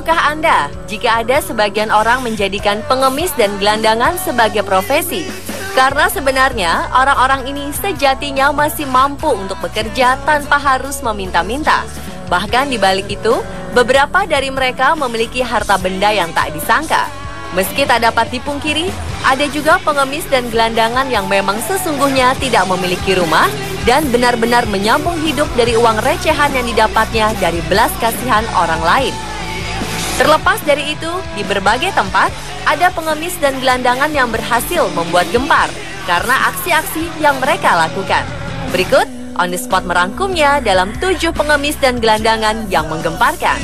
Tahukah Anda, jika ada sebagian orang menjadikan pengemis dan gelandangan sebagai profesi? Karena sebenarnya orang-orang ini sejatinya masih mampu untuk bekerja tanpa harus meminta-minta. Bahkan di balik itu, beberapa dari mereka memiliki harta benda yang tak disangka. Meski tak dapat dipungkiri, ada juga pengemis dan gelandangan yang memang sesungguhnya tidak memiliki rumah dan benar-benar menyambung hidup dari uang recehan yang didapatnya dari belas kasihan orang lain. Terlepas dari itu, di berbagai tempat, ada pengemis dan gelandangan yang berhasil membuat gempar karena aksi-aksi yang mereka lakukan. Berikut, On The Spot merangkumnya dalam 7 pengemis dan gelandangan yang menggemparkan.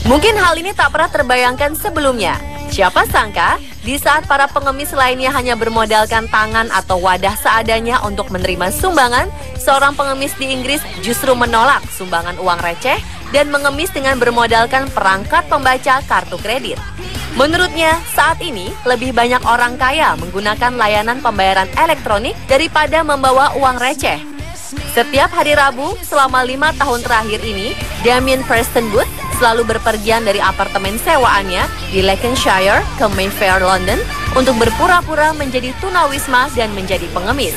Mungkin hal ini tak pernah terbayangkan sebelumnya. Siapa sangka, di saat para pengemis lainnya hanya bermodalkan tangan atau wadah seadanya untuk menerima sumbangan, seorang pengemis di Inggris justru menolak sumbangan uang receh dan mengemis dengan bermodalkan perangkat pembaca kartu kredit. Menurutnya, saat ini lebih banyak orang kaya menggunakan layanan pembayaran elektronik daripada membawa uang receh. Setiap hari Rabu selama 5 tahun terakhir ini, Damien Preston Booth selalu berpergian dari apartemen sewaannya di Lancashire ke Mayfair, London untuk berpura-pura menjadi tunawisma dan menjadi pengemis.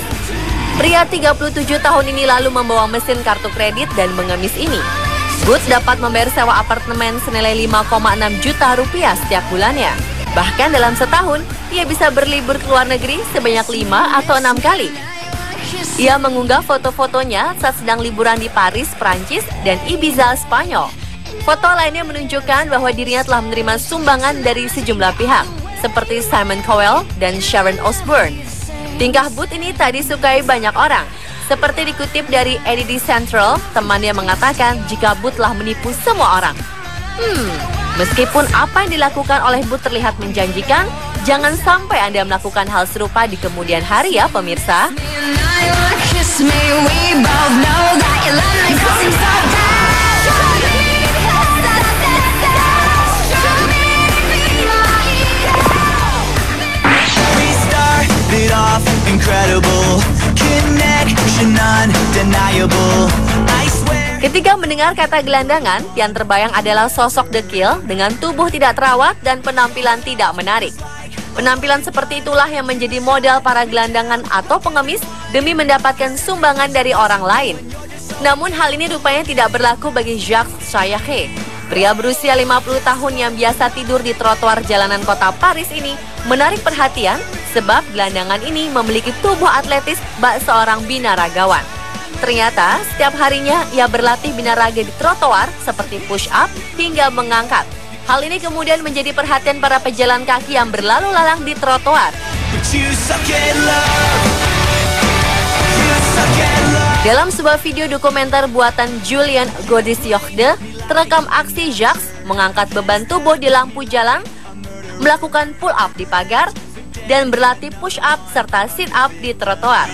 Pria 37 tahun ini lalu membawa mesin kartu kredit dan mengemis ini. Booth dapat membayar sewa apartemen senilai 5,6 juta rupiah setiap bulannya. Bahkan dalam setahun, ia bisa berlibur ke luar negeri sebanyak 5 atau 6 kali. Ia mengunggah foto-fotonya saat sedang liburan di Paris, Prancis, dan Ibiza, Spanyol. Foto lainnya menunjukkan bahwa dirinya telah menerima sumbangan dari sejumlah pihak, seperti Simon Cowell dan Sharon Osbourne. Tingkah Booth ini tak disukai banyak orang. Seperti dikutip dari Eddie Central, temannya mengatakan jika Booth telah menipu semua orang. Meskipun apa yang dilakukan oleh Booth terlihat menjanjikan, jangan sampai Anda melakukan hal serupa di kemudian hari ya pemirsa. Ketika mendengar kata gelandangan, yang terbayang adalah sosok dekil dengan tubuh tidak terawat dan penampilan tidak menarik. Penampilan seperti itulah yang menjadi modal para gelandangan atau pengemis demi mendapatkan sumbangan dari orang lain. Namun hal ini rupanya tidak berlaku bagi Jacques Chayache. Pria berusia 50 tahun yang biasa tidur di trotoar jalanan kota Paris ini menarik perhatian sebab gelandangan ini memiliki tubuh atletis bak seorang binaragawan. Ternyata setiap harinya ia berlatih binaraga di trotoar seperti push up hingga mengangkat. Hal ini kemudian menjadi perhatian para pejalan kaki yang berlalu lalang di trotoar. Dalam sebuah video dokumenter buatan Julien Godesiogde, terekam aksi Jacques mengangkat beban tubuh di lampu jalan, melakukan pull up di pagar, dan berlatih push up serta sit up di trotoar.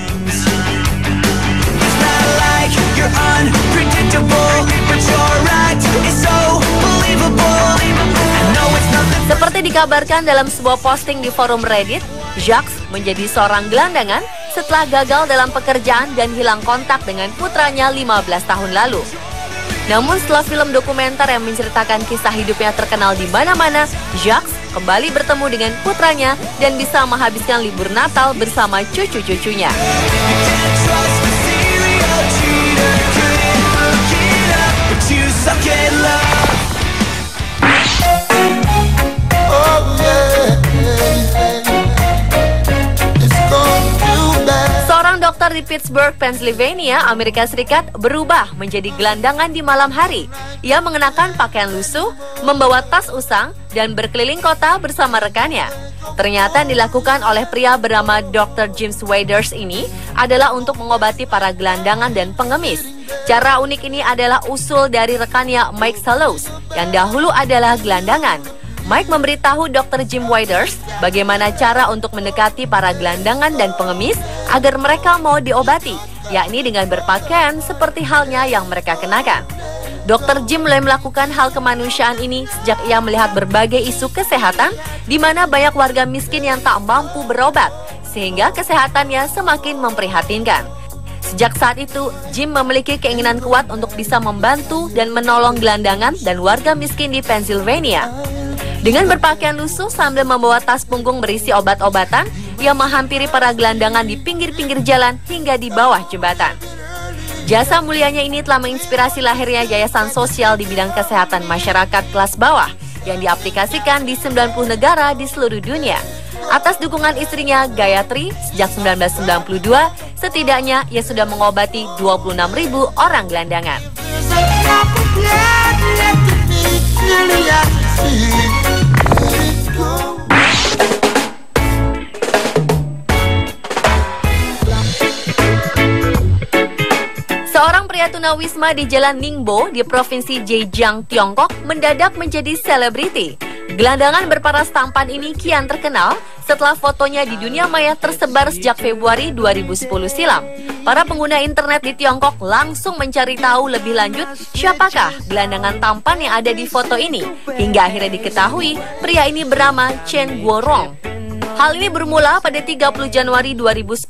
Seperti dikabarkan dalam sebuah posting di forum Reddit, Jacques menjadi seorang gelandangan setelah gagal dalam pekerjaan dan hilang kontak dengan putranya 15 tahun lalu. Namun setelah film dokumenter yang menceritakan kisah hidupnya terkenal di mana-mana, Jacques kembali bertemu dengan putranya dan bisa menghabiskan libur Natal bersama cucu-cucunya. Seorang dokter di Pittsburgh, Pennsylvania, Amerika Serikat berubah menjadi gelandangan di malam hari. Ia mengenakan pakaian lusuh, membawa tas usang, dan berkeliling kota bersama rekannya. Ternyata yang dilakukan oleh pria bernama Dr. James Waders ini adalah untuk mengobati para gelandangan dan pengemis. Cara unik ini adalah usul dari rekannya Mike Sallows, yang dahulu adalah gelandangan. Mike memberitahu Dr. Jim Waders bagaimana cara untuk mendekati para gelandangan dan pengemis agar mereka mau diobati, yakni dengan berpakaian seperti halnya yang mereka kenakan. Dr. Jim mulai melakukan hal kemanusiaan ini sejak ia melihat berbagai isu kesehatan di mana banyak warga miskin yang tak mampu berobat, sehingga kesehatannya semakin memprihatinkan. Sejak saat itu, Jim memiliki keinginan kuat untuk bisa membantu dan menolong gelandangan dan warga miskin di Pennsylvania. Dengan berpakaian lusuh sambil membawa tas punggung berisi obat-obatan, ia menghampiri para gelandangan di pinggir-pinggir jalan hingga di bawah jembatan. Jasa mulianya ini telah menginspirasi lahirnya yayasan sosial di bidang kesehatan masyarakat kelas bawah yang diaplikasikan di 90 negara di seluruh dunia. Atas dukungan istrinya, Gayatri, sejak 1992, setidaknya ia sudah mengobati 26.000 orang gelandangan. Seorang pria tunawisma di Jalan Ningbo di Provinsi Zhejiang, Tiongkok mendadak menjadi selebriti. Gelandangan berparas tampan ini kian terkenal setelah fotonya di dunia maya tersebar sejak Februari 2010 silam. Para pengguna internet di Tiongkok langsung mencari tahu lebih lanjut siapakah gelandangan tampan yang ada di foto ini. Hingga akhirnya diketahui pria ini bernama Chen Guorong. Hal ini bermula pada 30 Januari 2010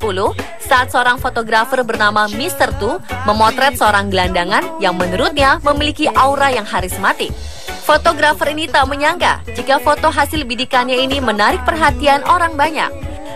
saat seorang fotografer bernama Mr. Tu memotret seorang gelandangan yang menurutnya memiliki aura yang harismatik. Fotografer ini tak menyangka jika foto hasil bidikannya ini menarik perhatian orang banyak.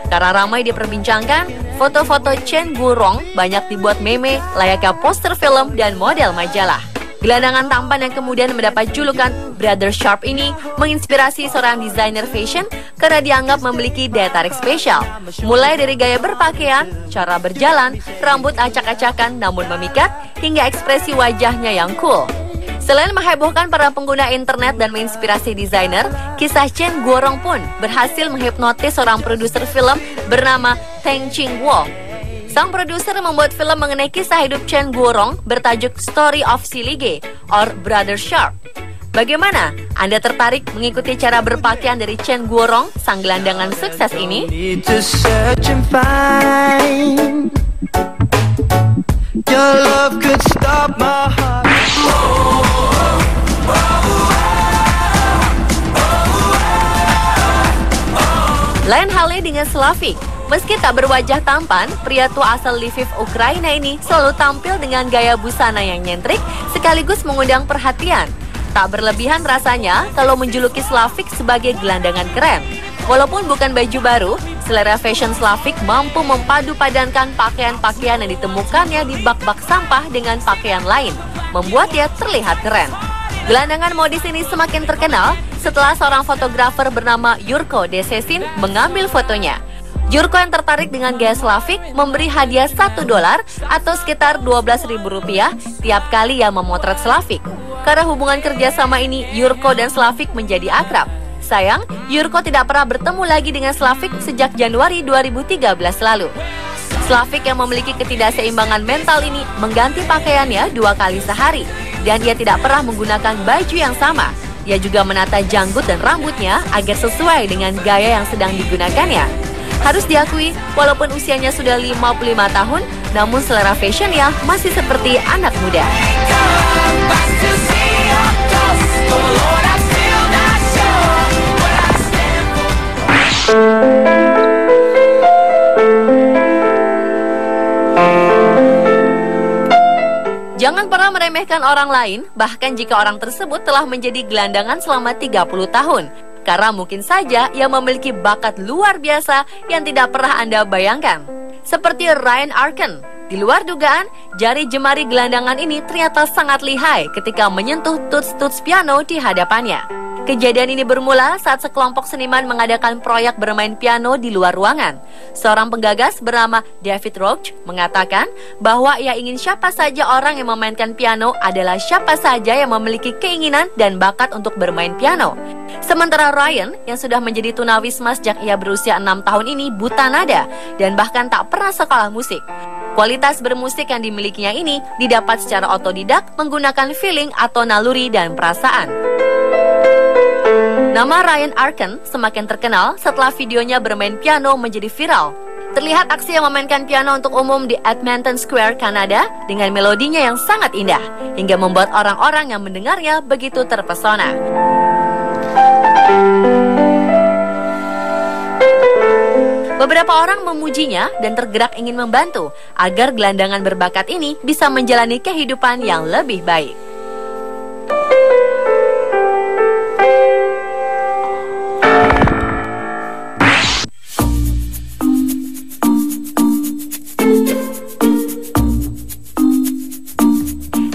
Karena ramai diperbincangkan, foto-foto Chen Guorong banyak dibuat meme layaknya poster film dan model majalah. Gelandangan tampan yang kemudian mendapat julukan Brother Sharp ini menginspirasi seorang desainer fashion karena dianggap memiliki daya tarik spesial. Mulai dari gaya berpakaian, cara berjalan, rambut acak-acakan namun memikat, hingga ekspresi wajahnya yang cool. Selain menghebohkan para pengguna internet dan menginspirasi desainer, kisah Chen Guorong pun berhasil menghipnotis seorang produser film bernama Teng Ching-wo. Sang produser membuat film mengenai kisah hidup Chen Guorong bertajuk Story of Silige or Brother Sharp. Bagaimana? Anda tertarik mengikuti cara berpakaian dari Chen Guorong, sang gelandangan sukses ini? Lain halnya dengan Slavik. Meski tak berwajah tampan, pria tua asal Lviv, Ukraina ini selalu tampil dengan gaya busana yang nyentrik sekaligus mengundang perhatian. Tak berlebihan rasanya kalau menjuluki Slavik sebagai gelandangan keren. Walaupun bukan baju baru, selera fashion Slavik mampu mempadu padankan pakaian-pakaian yang ditemukannya di bak-bak sampah dengan pakaian lain, membuatnya terlihat keren. Gelandangan modis ini semakin terkenal setelah seorang fotografer bernama Yurko Desesin mengambil fotonya. Yurko yang tertarik dengan gaya Slavik memberi hadiah $1 atau sekitar Rp12.000 tiap kali ia memotret Slavik. Karena hubungan kerjasama ini, Yurko dan Slavik menjadi akrab. Sayang, Yurko tidak pernah bertemu lagi dengan Slavik sejak Januari 2013 lalu. Slavik yang memiliki ketidakseimbangan mental ini mengganti pakaiannya 2 kali sehari. Dan ia tidak pernah menggunakan baju yang sama. Ia juga menata janggut dan rambutnya agar sesuai dengan gaya yang sedang digunakannya. Harus diakui, walaupun usianya sudah 55 tahun, namun selera fashionnya masih seperti anak muda. Jangan pernah meremehkan orang lain, bahkan jika orang tersebut telah menjadi gelandangan selama 30 tahun. Karena mungkin saja ia memiliki bakat luar biasa yang tidak pernah Anda bayangkan. Seperti Ryan Arkin. Di luar dugaan, jari jemari gelandangan ini ternyata sangat lihai ketika menyentuh tuts-tuts piano di hadapannya. Kejadian ini bermula saat sekelompok seniman mengadakan proyek bermain piano di luar ruangan. Seorang penggagas bernama David Roach mengatakan bahwa ia ingin siapa saja orang yang memainkan piano adalah siapa saja yang memiliki keinginan dan bakat untuk bermain piano. Sementara Ryan, yang sudah menjadi tunawisma sejak ia berusia 6 tahun ini, buta nada dan bahkan tak pernah sekolah musik. Kualitas bermusik yang dimilikinya ini didapat secara otodidak menggunakan feeling atau naluri dan perasaan. Nama Ryan Arkin semakin terkenal setelah videonya bermain piano menjadi viral. Terlihat aksi yang memainkan piano untuk umum di Edmonton Square, Kanada dengan melodinya yang sangat indah hingga membuat orang-orang yang mendengarnya begitu terpesona. Beberapa orang memujinya dan tergerak ingin membantu agar gelandangan berbakat ini bisa menjalani kehidupan yang lebih baik.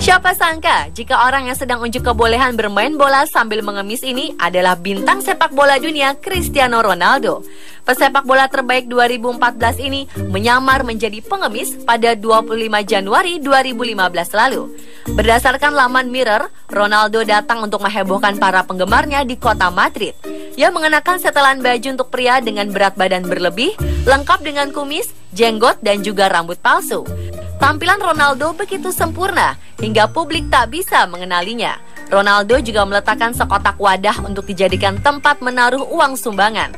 Siapa sangka jika orang yang sedang unjuk kebolehan bermain bola sambil mengemis ini adalah bintang sepak bola dunia Cristiano Ronaldo. Pesepak bola terbaik 2014 ini menyamar menjadi pengemis pada 25 Januari 2015 lalu. Berdasarkan laman Mirror, Ronaldo datang untuk menghebohkan para penggemarnya di kota Madrid. Ia mengenakan setelan baju untuk pria dengan berat badan berlebih, lengkap dengan kumis, jenggot, dan juga rambut palsu. Tampilan Ronaldo begitu sempurna hingga publik tak bisa mengenalinya. Ronaldo juga meletakkan sekotak wadah untuk dijadikan tempat menaruh uang sumbangan.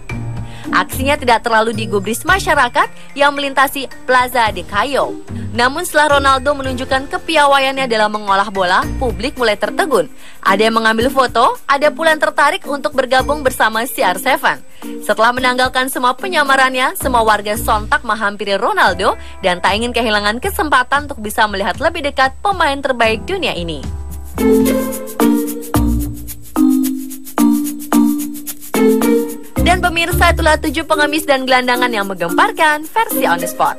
Aksinya tidak terlalu digubris masyarakat yang melintasi Plaza de Cayo. Namun setelah Ronaldo menunjukkan kepiawaiannya dalam mengolah bola, publik mulai tertegun. Ada yang mengambil foto, ada pula yang tertarik untuk bergabung bersama CR7. Setelah menanggalkan semua penyamarannya, semua warga sontak menghampiri Ronaldo dan tak ingin kehilangan kesempatan untuk bisa melihat lebih dekat pemain terbaik dunia ini. Dan pemirsa, itulah 7 pengemis dan gelandangan yang menggemparkan versi On The Spot.